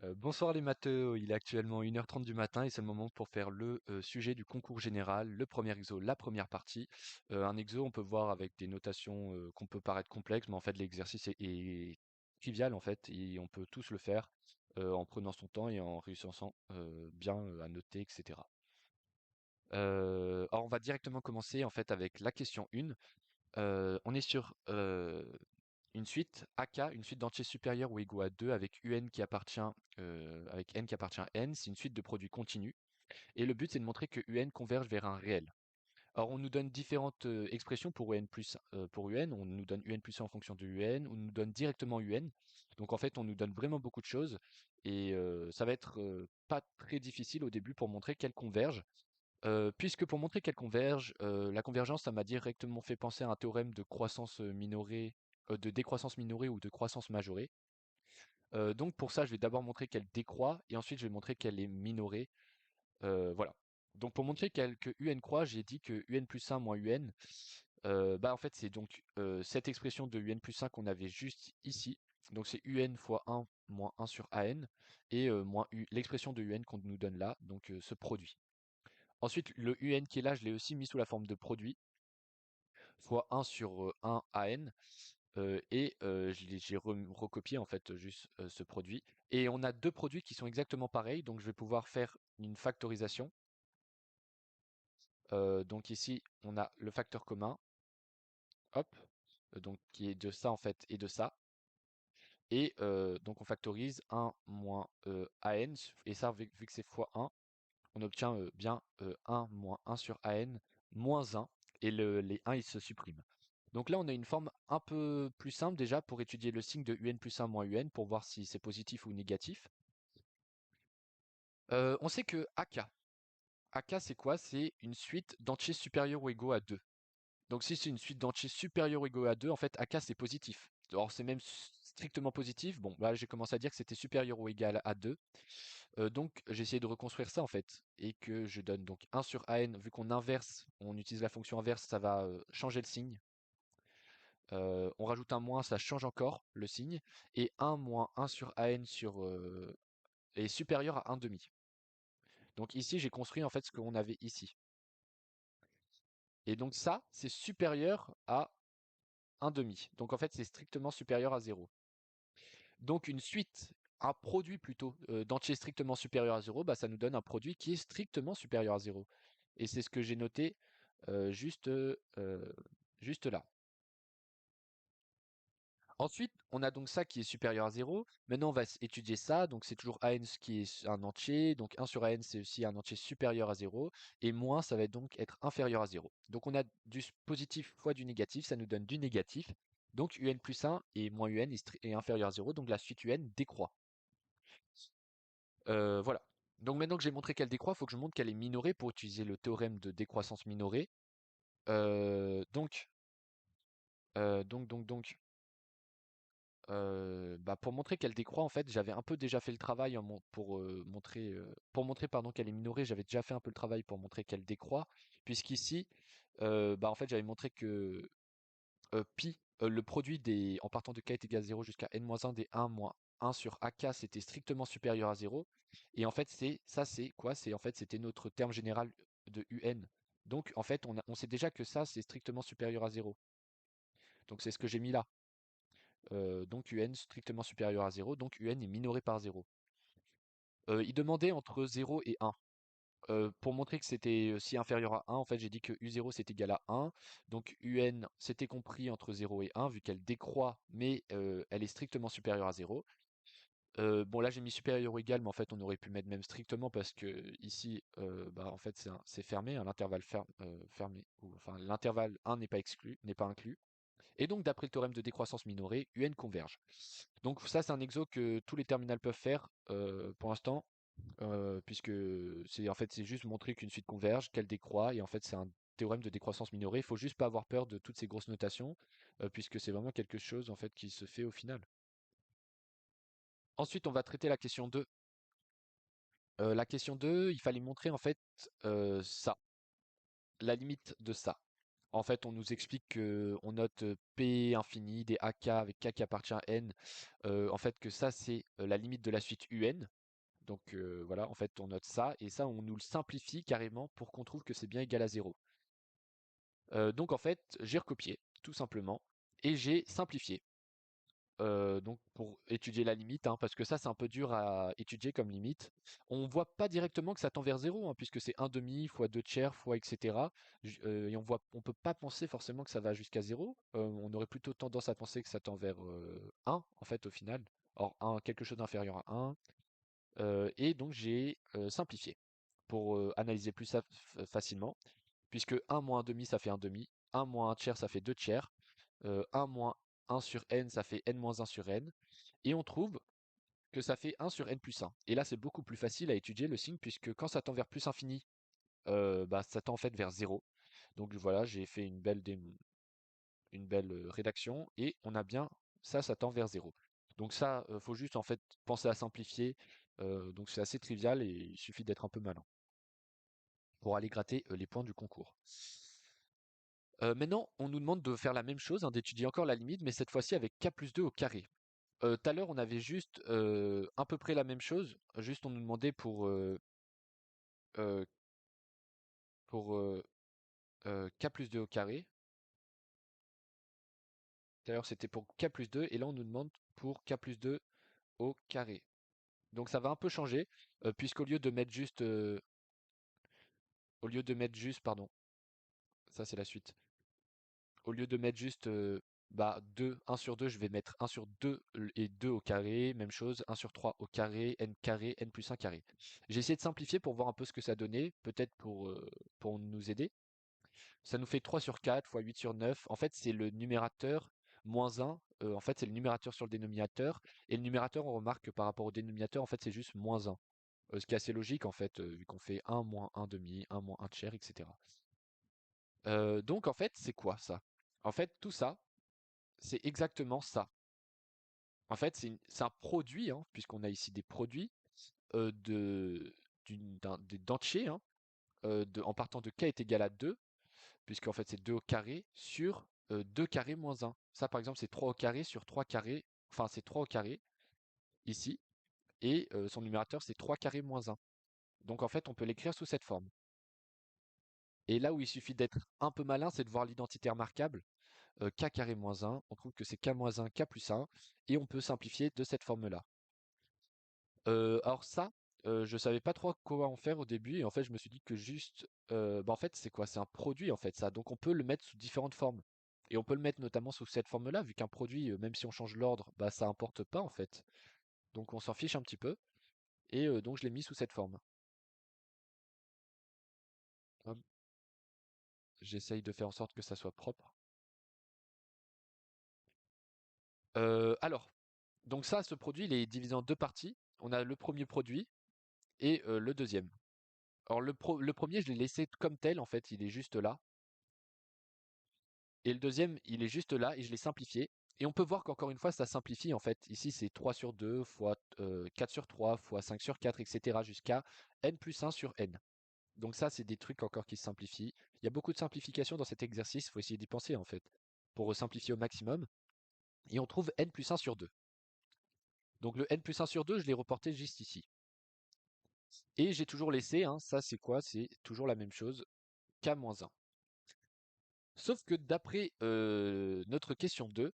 Bonsoir les matheux, il est actuellement 1h30 du matin et c'est le moment pour faire le sujet du concours général, le premier exo, la première partie. Un exo, on peut voir avec des notations qu'on peut paraître complexes, mais en fait l'exercice est trivial en fait, et on peut tous le faire en prenant son temps et en réussissant bien à noter, etc. Alors on va directement commencer en fait avec la question 1. On est sur une suite AK, une suite d'entiers supérieurs ou égaux à 2 avec UN qui appartient avec N qui appartient à N, c'est une suite de produits continus. Et le but c'est de montrer que UN converge vers un réel. Alors on nous donne différentes expressions pour UN plus pour UN, on nous donne UN plus 1 en fonction de UN, on nous donne directement UN. Donc en fait on nous donne vraiment beaucoup de choses et ça va être pas très difficile au début pour montrer qu'elles convergent. Puisque pour montrer qu'elles convergent, la convergence, ça m'a directement fait penser à un théorème de croissance minorée, de décroissance minorée ou de croissance majorée. Donc pour ça, je vais d'abord montrer qu'elle décroît et ensuite je vais montrer qu'elle est minorée. Voilà. Donc pour montrer que UN croît, j'ai dit que UN plus 1 moins UN, bah en fait c'est donc cette expression de UN plus 1 qu'on avait juste ici. Donc c'est UN fois 1 moins 1 sur AN et moins l'expression de UN qu'on nous donne là, donc ce produit. Ensuite, le UN qui est là, je l'ai aussi mis sous la forme de produit, fois 1 sur 1 AN, et j'ai recopié en fait juste ce produit. Et on a deux produits qui sont exactement pareils, donc je vais pouvoir faire une factorisation. Donc ici, on a le facteur commun, hop, donc qui est de ça en fait et de ça. Et donc on factorise 1 moins AN, et ça, vu que c'est fois 1, on obtient bien 1 moins 1 sur AN moins 1, et les 1 ils se suppriment. Donc là on a une forme un peu plus simple déjà pour étudier le signe de UN plus 1 moins UN pour voir si c'est positif ou négatif. On sait que AK c'est quoi? C'est une suite d'entiers supérieurs ou égaux à 2. Donc si c'est une suite d'entiers supérieurs ou égaux à 2, en fait AK c'est positif. Alors c'est même strictement positif. Bon, là j'ai commencé à dire que c'était supérieur ou égal à 2. Donc j'ai essayé de reconstruire ça en fait, et que je donne donc 1 sur AN, vu qu'on inverse, on utilise la fonction inverse, ça va changer le signe. On rajoute un moins, ça change encore le signe, et 1 moins 1 sur AN est supérieur à 1 demi. Donc ici j'ai construit en fait ce qu'on avait ici. Et donc ça, c'est supérieur à 1 demi. Donc en fait c'est strictement supérieur à 0. Donc une suite, un produit plutôt d'entiers strictement supérieur à 0, bah, ça nous donne un produit qui est strictement supérieur à 0. Et c'est ce que j'ai noté juste, juste là. Ensuite, on a donc ça qui est supérieur à 0. Maintenant, on va étudier ça. Donc c'est toujours AN qui est un entier. Donc 1 sur AN, c'est aussi un entier supérieur à 0. Et moins, ça va donc être inférieur à 0. Donc on a du positif fois du négatif, ça nous donne du négatif. Donc UN plus 1 et moins UN est inférieur à 0. Donc la suite UN décroît. Voilà. Donc maintenant que j'ai montré qu'elle décroît, il faut que je montre qu'elle est minorée pour utiliser le théorème de décroissance minorée. Donc, bah, pour montrer qu'elle décroît, en fait, j'avais un peu déjà fait le travail pour montrer pardon, qu'elle est minorée, j'avais déjà fait un peu le travail pour montrer qu'elle décroît, puisqu'ici, bah, en fait, j'avais montré que pi, le produit en partant de k est égal à 0 jusqu'à n-1 des 1 moins 1 sur ak, c'était strictement supérieur à 0. Et en fait, c'est quoi? C'est en fait, c'était notre terme général de un. Donc, en fait, on sait déjà que ça, c'est strictement supérieur à 0. Donc, c'est ce que j'ai mis là. Donc, un strictement supérieur à 0. Donc, un est minoré par 0. Il demandait entre 0 et 1. Pour montrer que c'était si inférieur à 1, en fait, j'ai dit que U0 c'est égal à 1. Donc UN c'était compris entre 0 et 1, vu qu'elle décroît, mais elle est strictement supérieure à 0. Bon, là j'ai mis supérieur ou égal, mais en fait on aurait pu mettre même strictement parce que ici, bah, en fait c'est fermé, hein, l'intervalle fermé, enfin l'intervalle 1 n'est pas exclu, n'est pas inclus. Et donc d'après le théorème de décroissance minorée, UN converge. Donc ça c'est un exo que tous les terminals peuvent faire pour l'instant. Puisque c'est juste montrer qu'une suite converge, qu'elle décroît, et en fait c'est un théorème de décroissance minorée. Il faut juste pas avoir peur de toutes ces grosses notations, puisque c'est vraiment quelque chose en fait qui se fait au final. Ensuite, on va traiter la question 2. La question 2, il fallait montrer en fait ça, la limite de ça. En fait, on nous explique que on note P infini des AK avec K qui appartient à N. En fait, que ça, c'est la limite de la suite UN. Donc voilà, en fait, on note ça. Et ça, on nous le simplifie carrément pour qu'on trouve que c'est bien égal à 0. Donc en fait, j'ai recopié, tout simplement. Et j'ai simplifié. Donc pour étudier la limite, hein, parce que ça c'est un peu dur à étudier comme limite. On voit pas directement que ça tend vers 0, hein, puisque c'est un demi fois 2 tiers fois etc. Et on peut pas penser forcément que ça va jusqu'à 0. On aurait plutôt tendance à penser que ça tend vers 1 en fait au final. Or 1, quelque chose d'inférieur à 1. Et donc j'ai simplifié pour analyser plus facilement, puisque 1 moins 1 demi ça fait 1 demi, 1 moins 1 tiers ça fait 2 tiers, 1 moins 1 sur n, ça fait n moins 1 sur n. Et on trouve que ça fait 1 sur n plus 1. Et là, c'est beaucoup plus facile à étudier le signe, puisque quand ça tend vers plus infini, bah, ça tend en fait vers 0. Donc voilà, j'ai fait une belle rédaction, et on a bien ça tend vers 0. Donc ça, faut juste en fait penser à simplifier. Donc c'est assez trivial et il suffit d'être un peu malin pour aller gratter les points du concours. Maintenant, on nous demande de faire la même chose, hein, d'étudier encore la limite, mais cette fois-ci avec k plus 2 au carré. Tout à l'heure, on avait juste à peu près la même chose, juste on nous demandait euh, pour k plus 2 au carré. Tout à l'heure, c'était pour k plus 2, et là, on nous demande pour k plus 2 au carré. Donc ça va un peu changer, puisqu'au lieu de mettre juste, pardon, ça c'est la suite. Au lieu de mettre juste 2, 1 sur 2, je vais mettre 1 sur 2 et 2 au carré, même chose, 1 sur 3 au carré, n plus 1 carré. J'ai essayé de simplifier pour voir un peu ce que ça donnait, peut-être pour nous aider. Ça nous fait 3 sur 4 fois 8 sur 9. En fait, c'est le numérateur moins 1. En fait, c'est le numérateur sur le dénominateur. Et le numérateur, on remarque que par rapport au dénominateur, en fait, c'est juste moins 1. Ce qui est assez logique, en fait, vu qu'on fait 1 moins 1 demi, 1 moins 1 tiers, etc. Donc, en fait, c'est quoi ça? En fait, tout ça, c'est exactement ça. En fait, c'est un produit, hein, puisqu'on a ici des produits des d'entiers, hein, en partant de k est égal à 2, puisqu'en fait c'est 2 au carré sur 2 carré moins 1. Ça par exemple c'est 3 au carré sur 3 carré, enfin c'est 3 au carré ici, et son numérateur c'est 3 carré moins 1. Donc en fait on peut l'écrire sous cette forme. Et là où il suffit d'être un peu malin, c'est de voir l'identité remarquable, k carré moins 1, on trouve que c'est k moins 1, k plus 1, et on peut simplifier de cette forme-là. Alors ça, je savais pas trop quoi en faire au début, et en fait je me suis dit que juste, bah en fait c'est quoi? C'est un produit en fait ça, donc on peut le mettre sous différentes formes. Et on peut le mettre notamment sous cette forme-là, vu qu'un produit, même si on change l'ordre, bah ça importe pas en fait. Donc on s'en fiche un petit peu, et donc je l'ai mis sous cette forme. Hop, j'essaye de faire en sorte que ça soit propre. Alors, donc ça, ce produit, il est divisé en deux parties. On a le premier produit et le deuxième. Alors le premier, je l'ai laissé comme tel, en fait, il est juste là. Et le deuxième, il est juste là et je l'ai simplifié. Et on peut voir qu'encore une fois, ça simplifie en fait. Ici, c'est 3 sur 2 fois 4 sur 3 fois 5 sur 4, etc. jusqu'à n plus 1 sur n. Donc ça, c'est des trucs encore qui se simplifient. Il y a beaucoup de simplifications dans cet exercice, il faut essayer d'y penser en fait, pour simplifier au maximum. Et on trouve n plus 1 sur 2. Donc le n plus 1 sur 2, je l'ai reporté juste ici. Et j'ai toujours laissé, hein, ça c'est quoi? C'est toujours la même chose, k moins 1. Sauf que d'après notre question 2,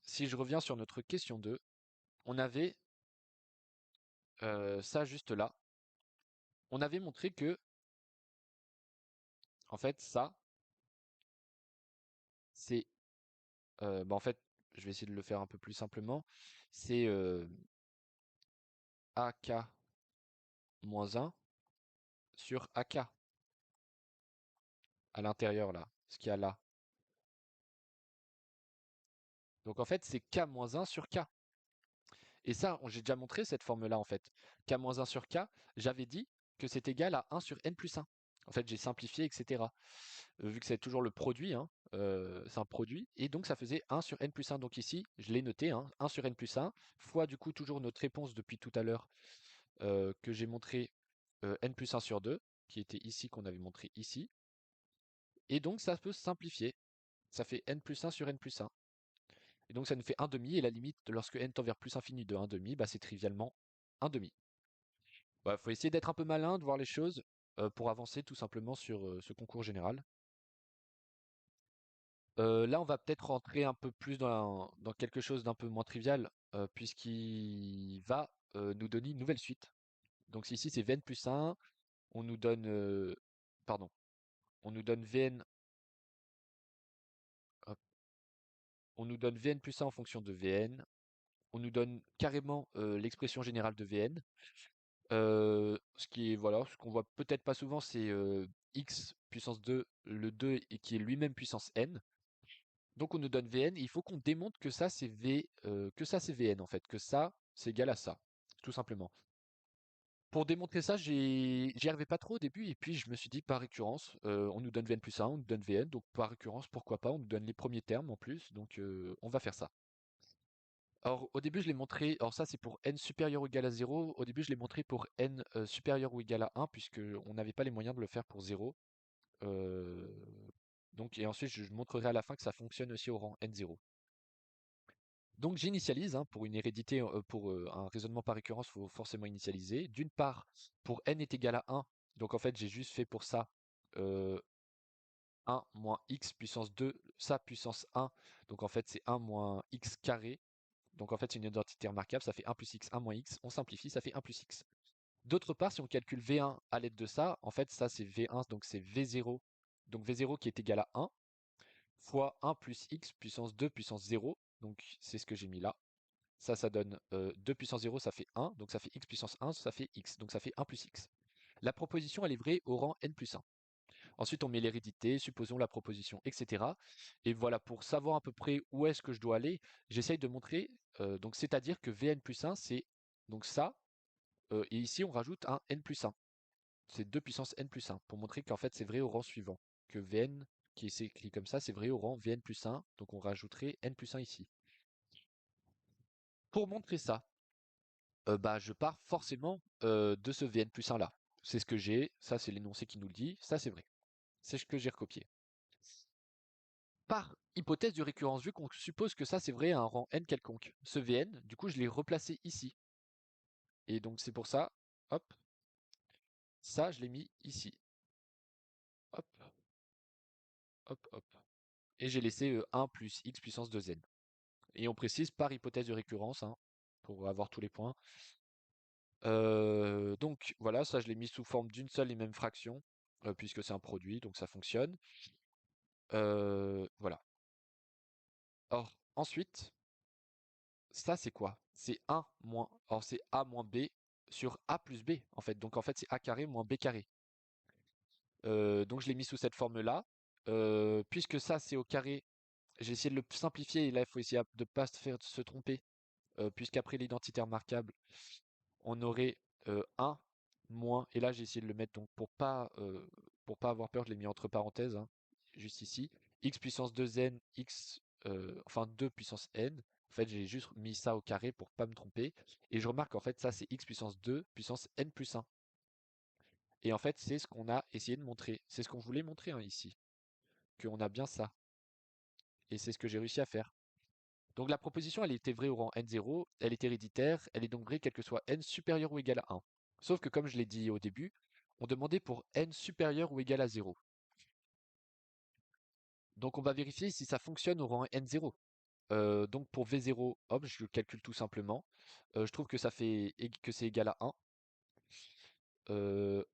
si je reviens sur notre question 2, on avait ça juste là. On avait montré que, en fait, ça, c'est, bah, en fait, je vais essayer de le faire un peu plus simplement. C'est AK moins 1 sur AK à l'intérieur là, ce qu'il y a là. Donc en fait, c'est K moins 1 sur K. Et ça, j'ai déjà montré cette forme-là en fait. K moins 1 sur K, j'avais dit que c'est égal à 1 sur N plus 1. En fait, j'ai simplifié, etc. Vu que c'est toujours le produit, hein, c'est un produit, et donc ça faisait 1 sur N plus 1. Donc ici, je l'ai noté, hein, 1 sur N plus 1, fois du coup toujours notre réponse depuis tout à l'heure que j'ai montré N plus 1 sur 2, qui était ici, qu'on avait montré ici. Et donc ça peut se simplifier. Ça fait n plus 1 sur n plus 1. Et donc ça nous fait 1 demi, et la limite, lorsque n tend vers plus infini de 1 demi, bah, c'est trivialement 1 demi. Bah, faut essayer d'être un peu malin, de voir les choses, pour avancer tout simplement sur ce concours général. Là, on va peut-être rentrer un peu plus dans quelque chose d'un peu moins trivial, puisqu'il va nous donner une nouvelle suite. Donc si ici c'est Vn plus 1, on nous donne, pardon, on nous donne Vn, hop, on nous donne Vn plus 1 en fonction de Vn, on nous donne carrément l'expression générale de Vn. Ce qui est, voilà, ce qu'on voit peut-être pas souvent, c'est x puissance 2, le 2 et qui est lui-même puissance n. Donc on nous donne Vn, et il faut qu'on démontre que ça c'est que ça c'est Vn en fait, que ça c'est égal à ça, tout simplement. Pour démontrer ça, j'y arrivais pas trop au début, et puis je me suis dit par récurrence, on nous donne Vn plus 1, on nous donne Vn, donc par récurrence, pourquoi pas, on nous donne les premiers termes en plus, donc on va faire ça. Alors au début je l'ai montré, alors ça c'est pour n supérieur ou égal à 0, au début je l'ai montré pour n supérieur ou égal à 1, puisque on n'avait pas les moyens de le faire pour 0. Euh, donc, et ensuite je montrerai à la fin que ça fonctionne aussi au rang n0. Donc j'initialise, hein, pour une hérédité, pour un raisonnement par récurrence, il faut forcément initialiser. D'une part, pour n est égal à 1, donc en fait j'ai juste fait pour ça euh, 1 moins x puissance 2, ça puissance 1, donc en fait c'est 1 moins x carré, donc en fait c'est une identité remarquable, ça fait 1 plus x, 1 moins x, on simplifie, ça fait 1 plus x. D'autre part, si on calcule V1 à l'aide de ça, en fait ça c'est V1, donc c'est V0, donc V0 qui est égal à 1, fois 1 plus x puissance 2 puissance 0, donc c'est ce que j'ai mis là. Ça donne 2 puissance 0, ça fait 1, donc ça fait x puissance 1, ça fait x, donc ça fait 1 plus x. La proposition, elle est vraie au rang n plus 1. Ensuite, on met l'hérédité, supposons la proposition, etc. Et voilà, pour savoir à peu près où est-ce que je dois aller, j'essaye de montrer, donc c'est-à-dire que Vn plus 1, c'est donc ça, et ici on rajoute un n plus 1. C'est 2 puissance n plus 1, pour montrer qu'en fait c'est vrai au rang suivant. Que Vn, qui est écrit comme ça, c'est vrai au rang Vn plus 1, donc on rajouterait n plus 1 ici. Pour montrer ça, bah, je pars forcément de ce Vn plus 1 là. C'est ce que j'ai, ça c'est l'énoncé qui nous le dit, ça c'est vrai. C'est ce que j'ai recopié. Par hypothèse de récurrence, vu qu'on suppose que ça c'est vrai à un rang n quelconque, ce Vn, du coup je l'ai replacé ici. Et donc c'est pour ça, hop, ça je l'ai mis ici. Hop, hop, hop. Et j'ai laissé 1 plus x puissance 2n. Et on précise par hypothèse de récurrence, hein, pour avoir tous les points. Donc voilà, ça je l'ai mis sous forme d'une seule et même fraction, puisque c'est un produit, donc ça fonctionne. Voilà. Or, ensuite, ça c'est quoi? C'est 1 moins, alors c'est a moins b sur a plus b, en fait. Donc en fait, c'est a carré moins b carré. Donc je l'ai mis sous cette forme-là. Puisque ça c'est au carré, j'ai essayé de le simplifier, et là il faut essayer de ne pas se tromper, puisqu'après l'identité remarquable, on aurait 1 moins, et là j'ai essayé de le mettre, donc pour pas avoir peur, je l'ai mis entre parenthèses, hein, juste ici, x puissance 2n, x, enfin 2 puissance n. En fait, j'ai juste mis ça au carré pour pas me tromper. Et je remarque en fait, ça c'est x puissance 2 puissance n plus 1. Et en fait, c'est ce qu'on a essayé de montrer. C'est ce qu'on voulait montrer, hein, ici. Qu'on a bien ça. Et c'est ce que j'ai réussi à faire. Donc la proposition, elle était vraie au rang n0, elle est héréditaire, elle est donc vraie quel que soit n supérieur ou égal à 1. Sauf que comme je l'ai dit au début, on demandait pour n supérieur ou égal à 0. Donc on va vérifier si ça fonctionne au rang n0. Donc pour v0, hop, je le calcule tout simplement. Je trouve que que c'est égal à 1.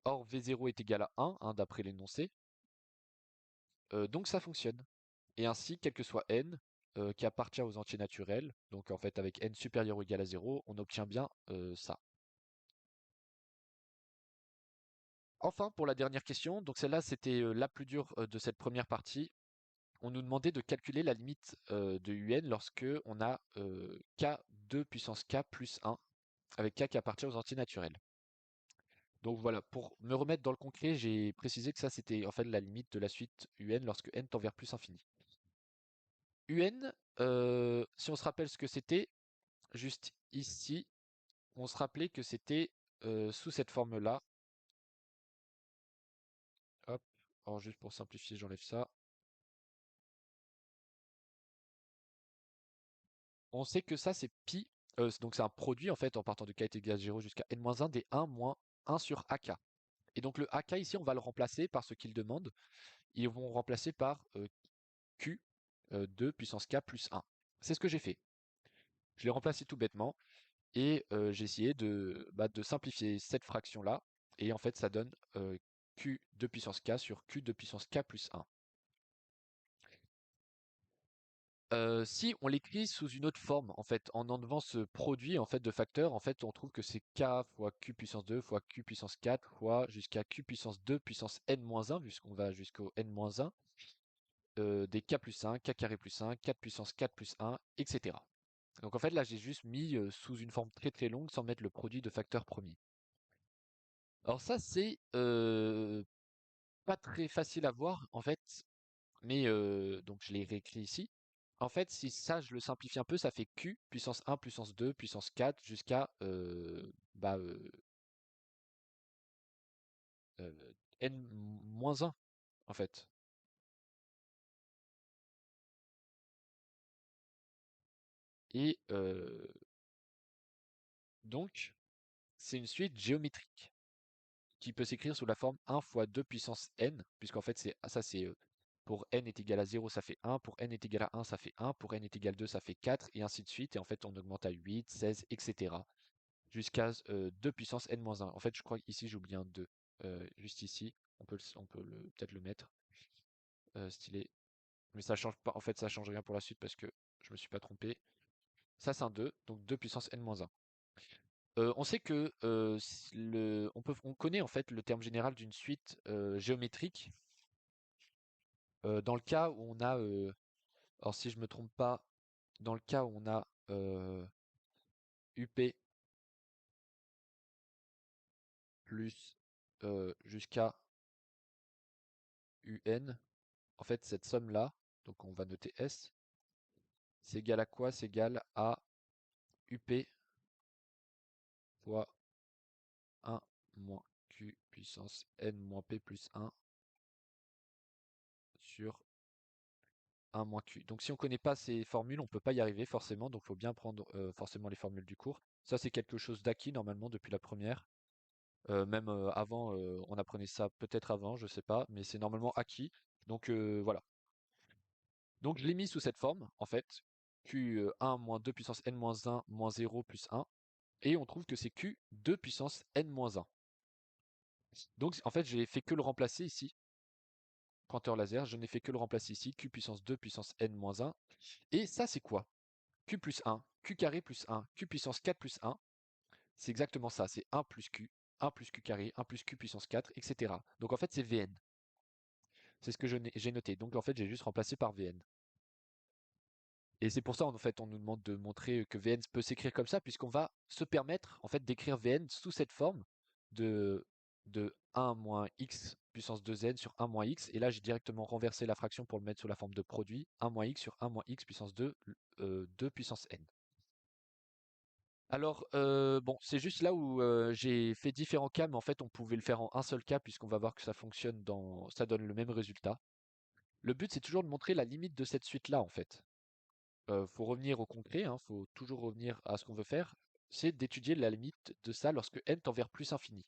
Or v0 est égal à 1, hein, d'après l'énoncé. Donc ça fonctionne. Et ainsi, quel que soit n, qui appartient aux entiers naturels, donc en fait avec n supérieur ou égal à 0, on obtient bien ça. Enfin, pour la dernière question, donc celle-là c'était la plus dure de cette première partie, on nous demandait de calculer la limite de un lorsque on a k2 puissance k plus 1, avec k qui appartient aux entiers naturels. Donc voilà, pour me remettre dans le concret, j'ai précisé que ça c'était en fait la limite de la suite un lorsque n tend vers plus infini. Un, si on se rappelle ce que c'était, juste ici, on se rappelait que c'était sous cette forme-là. Hop, alors juste pour simplifier, j'enlève ça. on sait que ça, c'est pi, donc c'est un produit en fait en partant de k est égal à 0 jusqu'à n-1 des 1 moins 1 sur ak. Et donc le ak ici, on va le remplacer par ce qu'il demande. Ils vont remplacer par q 2 puissance k plus 1. C'est ce que j'ai fait. Je l'ai remplacé tout bêtement et j'ai essayé de simplifier cette fraction-là. Et en fait, ça donne q 2 puissance k sur q 2 puissance k plus 1. Si on l'écrit sous une autre forme, en fait, en enlevant ce produit en fait de facteurs, en fait, on trouve que c'est k fois q puissance 2 fois q puissance 4 fois jusqu'à q puissance 2 puissance n-1, puisqu'on va jusqu'au n-1, des k plus 1, k carré plus 1, 4 puissance 4 plus 1, etc. Donc en fait, là, j'ai juste mis sous une forme très très longue sans mettre le produit de facteurs premiers. Alors ça, c'est pas très facile à voir, en fait, mais donc je l'ai réécrit ici. En fait, si ça, je le simplifie un peu, ça fait q puissance 1, puissance 2, puissance 4 jusqu'à n-1, en fait. Et donc, c'est une suite géométrique qui peut s'écrire sous la forme 1 fois 2 puissance n, puisqu'en fait, c'est pour n est égal à 0, ça fait 1, pour n est égal à 1, ça fait 1, pour n est égal à 2, ça fait 4, et ainsi de suite. Et en fait, on augmente à 8, 16, etc. jusqu'à 2 puissance n-1. En fait, je crois qu'ici, j'ai oublié un 2. Juste ici, on peut peut-être le mettre. Stylé. Mais ça change pas. En fait, ça change rien pour la suite parce que je me suis pas trompé. Ça, c'est un 2, donc 2 puissance n-1. On sait que on connaît en fait le terme général d'une suite géométrique dans le cas où on a, alors si je me trompe pas, dans le cas où on a UP plus jusqu'à UN, en fait cette somme là, donc on va noter S, c'est égal à quoi? C'est égal à UP fois 1 moins Q puissance N moins P plus 1 sur 1 moins Q. Donc si on ne connaît pas ces formules, on ne peut pas y arriver forcément, donc il faut bien prendre forcément les formules du cours. Ça c'est quelque chose d'acquis normalement depuis la première. Même avant, on apprenait ça peut-être avant, je sais pas, mais c'est normalement acquis. Donc voilà. Donc je l'ai mis sous cette forme, en fait, Q1 moins 2 puissance n moins 1 moins 0 plus 1, et on trouve que c'est Q2 puissance n moins 1. Donc en fait, j'ai fait que le remplacer ici, pointeur laser, je n'ai fait que le remplacer ici, Q puissance 2 puissance n moins 1. Et ça, c'est quoi? Q plus 1, Q carré plus 1, Q puissance 4 plus 1, c'est exactement ça, c'est 1 plus Q carré, 1 plus Q puissance 4, etc. Donc en fait, c'est Vn. C'est ce que j'ai noté. Donc en fait, j'ai juste remplacé par Vn. Et c'est pour ça, en fait, on nous demande de montrer que Vn peut s'écrire comme ça, puisqu'on va se permettre, en fait, d'écrire Vn sous cette forme de, de 1 moins x puissance 2n sur 1 moins x. Et là, j'ai directement renversé la fraction pour le mettre sous la forme de produit. 1 moins x sur 1 moins x puissance 2, 2 puissance n. Alors, bon, c'est juste là où j'ai fait différents cas, mais en fait, on pouvait le faire en un seul cas, puisqu'on va voir que ça fonctionne ça donne le même résultat. Le but, c'est toujours de montrer la limite de cette suite-là, en fait. Faut revenir au concret, hein, faut toujours revenir à ce qu'on veut faire, c'est d'étudier la limite de ça lorsque n tend vers plus infini.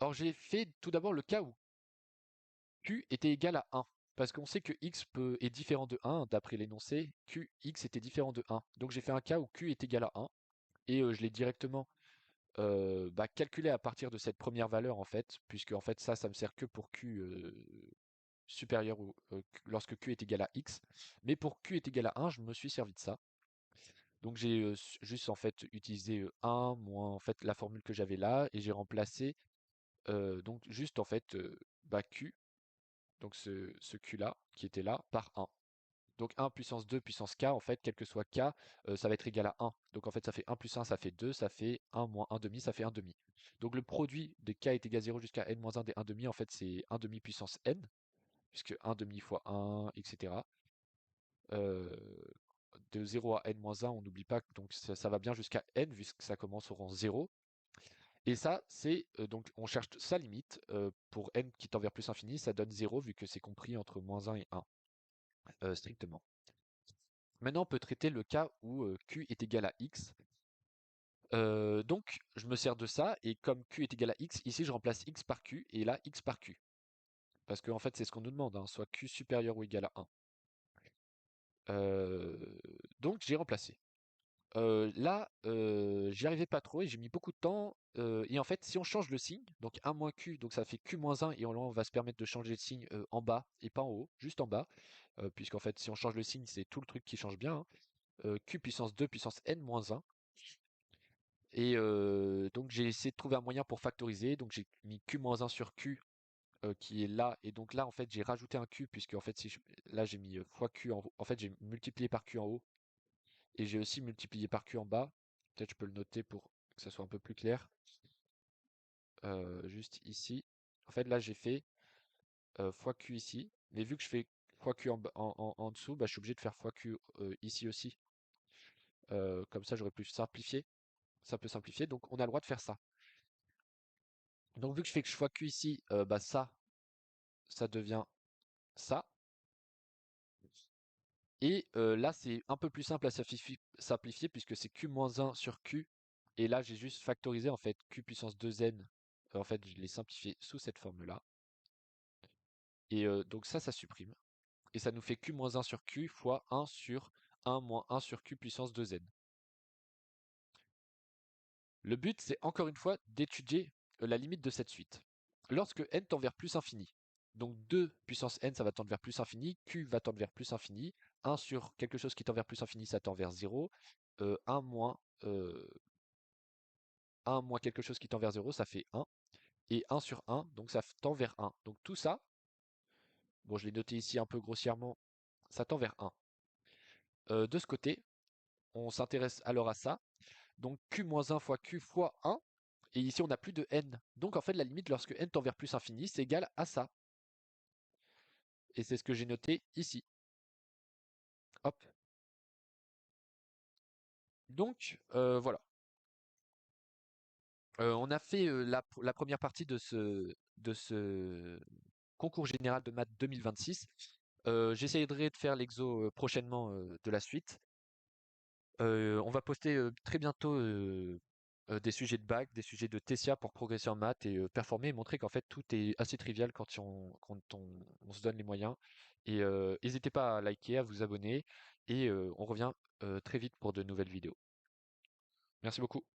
Alors j'ai fait tout d'abord le cas où q était égal à 1, parce qu'on sait que est différent de 1, d'après l'énoncé, x était différent de 1. Donc j'ai fait un cas où q est égal à 1, et je l'ai directement calculé à partir de cette première valeur en fait, puisque en fait ça me sert que pour q supérieur lorsque q est égal à x, mais pour q est égal à 1, je me suis servi de ça. Donc j'ai juste en fait utilisé 1 moins en fait la formule que j'avais là et j'ai remplacé donc juste en fait Q, donc ce Q là qui était là par 1. Donc 1 puissance 2 puissance K en fait quel que soit K ça va être égal à 1. Donc en fait ça fait 1 plus 1 ça fait 2, ça fait 1 moins 1 demi ça fait 1 demi. Donc le produit de K est égal à 0 jusqu'à n moins 1 des 1 demi en fait c'est 1 demi puissance n puisque 1 demi fois 1 etc. Euh, de 0 à n-1, on n'oublie pas, donc ça va bien jusqu'à n, vu que ça commence au rang 0. Et ça, c'est donc on cherche sa limite. Pour n qui tend vers plus infini, ça donne 0, vu que c'est compris entre moins 1 et 1, strictement. Maintenant, on peut traiter le cas où Q est égal à X. Donc, je me sers de ça, et comme Q est égal à X, ici je remplace X par Q, et là X par Q. Parce qu'en fait, c'est ce qu'on nous demande, hein, soit Q supérieur ou égal à 1. Euh, donc, j'ai remplacé. Là, j'y arrivais pas trop et j'ai mis beaucoup de temps. Et en fait, si on change le signe, donc 1 moins Q, donc ça fait Q moins 1, et on va se permettre de changer le signe en bas et pas en haut, juste en bas, puisqu'en fait, si on change le signe, c'est tout le truc qui change bien, hein. Q puissance 2 puissance n moins 1. Et donc j'ai essayé de trouver un moyen pour factoriser, donc j'ai mis Q moins 1 sur Q qui est là, et donc là en fait j'ai rajouté un Q, puisque en fait là j'ai mis fois Q en haut, en fait j'ai multiplié par Q en haut, et j'ai aussi multiplié par Q en bas. Peut-être je peux le noter pour que ça soit un peu plus clair. Juste ici. En fait, là, j'ai fait fois Q ici. Mais vu que je fais fois Q en dessous, bah, je suis obligé de faire fois Q ici aussi. Comme ça, j'aurais pu simplifier. Ça peut simplifier. Donc, on a le droit de faire ça. Donc, vu que je fais que fois Q ici, bah, ça devient ça. Et là, c'est un peu plus simple à simplifier, puisque c'est Q moins 1 sur Q. Et là, j'ai juste factorisé en fait Q puissance 2n. En fait, je l'ai simplifié sous cette forme-là. Et donc ça supprime. Et ça nous fait Q moins 1 sur Q fois 1 sur 1 moins 1 sur Q puissance 2n. Le but, c'est encore une fois d'étudier la limite de cette suite. Lorsque n tend vers plus infini, donc 2 puissance n, ça va tendre vers plus infini, Q va tendre vers plus infini, 1 sur quelque chose qui tend vers plus infini, ça tend vers 0, 1 moins, 1 moins quelque chose qui tend vers 0, ça fait 1, et 1 sur 1, donc ça tend vers 1. Donc tout ça, bon, je l'ai noté ici un peu grossièrement, ça tend vers 1. De ce côté, on s'intéresse alors à ça. Donc Q-1 fois Q fois 1. Et ici, on n'a plus de n. Donc en fait, la limite lorsque n tend vers plus infini, c'est égal à ça. Et c'est ce que j'ai noté ici. Hop. Donc voilà. On a fait la première partie de ce concours général de maths 2026. J'essaierai de faire l'exo prochainement de la suite. On va poster très bientôt des sujets de bac, des sujets de TCA pour progresser en maths et performer et montrer qu'en fait tout est assez trivial quand on se donne les moyens. Et n'hésitez pas à liker, à vous abonner, et on revient très vite pour de nouvelles vidéos. Merci beaucoup.